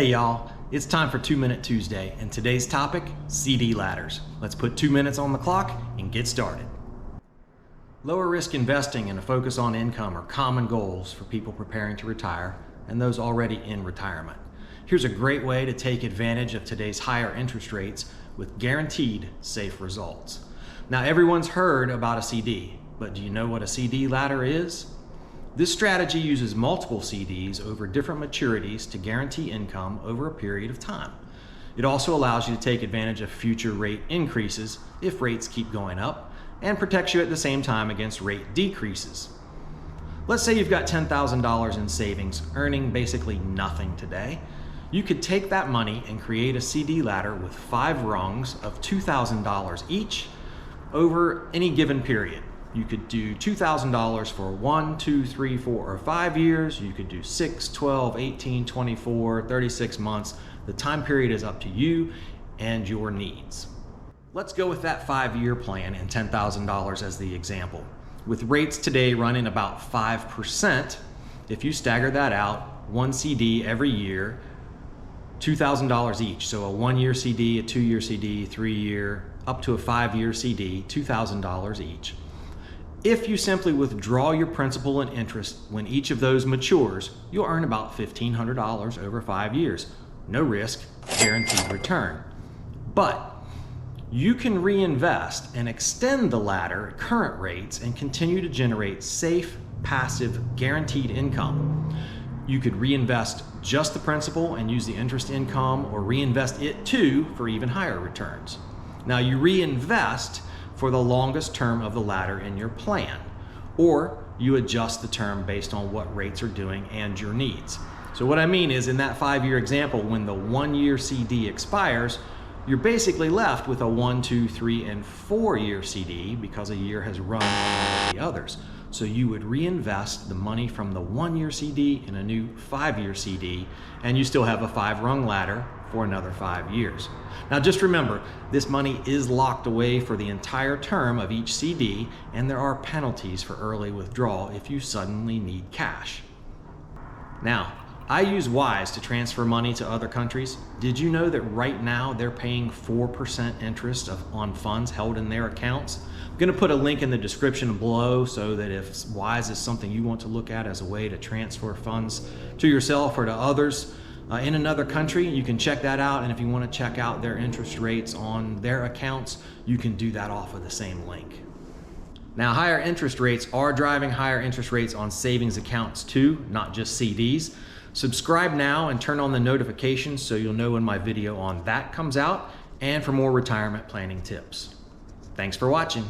Hey y'all, it's time for 2 Minute Tuesday, and today's topic, CD ladders. Let's put 2 minutes on the clock and get started. Lower risk investing and a focus on income are common goals for people preparing to retire and those already in retirement. Here's a great way to take advantage of today's higher interest rates with guaranteed safe results. Now everyone's heard about a CD, but do you know what a CD ladder is? This strategy uses multiple CDs over different maturities to guarantee income over a period of time. It also allows you to take advantage of future rate increases if rates keep going up, and protects you at the same time against rate decreases. Let's say you've got $10,000 in savings, earning basically nothing today. You could take that money and create a CD ladder with 5 rungs of $2,000 each over any given period. You could do $2,000 for 1, 2, 3, 4, or 5 years. You could do 6, 12, 18, 24, 36 months. The time period is up to you and your needs. Let's go with that 5-year plan and $10,000 as the example. With rates today running about 5%, if you stagger that out, one CD every year, $2,000 each. So a 1-year CD, a 2-year CD, 3-year, up to a 5-year CD, $2,000 each. If you simply withdraw your principal and interest when each of those matures, you'll earn about $1,500 over 5 years. No risk, guaranteed return. But you can reinvest and extend the ladder at current rates and continue to generate safe, passive, guaranteed income. You could reinvest just the principal and use the interest income, or reinvest it too for even higher returns. Now you reinvest for the longest term of the ladder in your plan, or you adjust the term based on what rates are doing and your needs. So what I mean is, in that 5-year example, when the 1-year CD expires, you're basically left with a 1, 2, 3, and 4-year CD because a year has run on the others. So you would reinvest the money from the 1-year CD in a new 5-year CD, and you still have a 5-rung ladder for another 5 years. Now just remember, this money is locked away for the entire term of each CD, and there are penalties for early withdrawal if you suddenly need cash. Now, I use Wise to transfer money to other countries. Did you know that right now they're paying 4% interest on funds held in their accounts? I'm going to put a link in the description below so that if Wise is something you want to look at as a way to transfer funds to yourself or to others in another country, you can check that out. And if you want to check out their interest rates on their accounts, you can do that off of the same link. Now, higher interest rates are driving higher interest rates on savings accounts too, not just CDs. Subscribe now and turn on the notifications so you'll know when my video on that comes out, and for more retirement planning tips. Thanks for watching.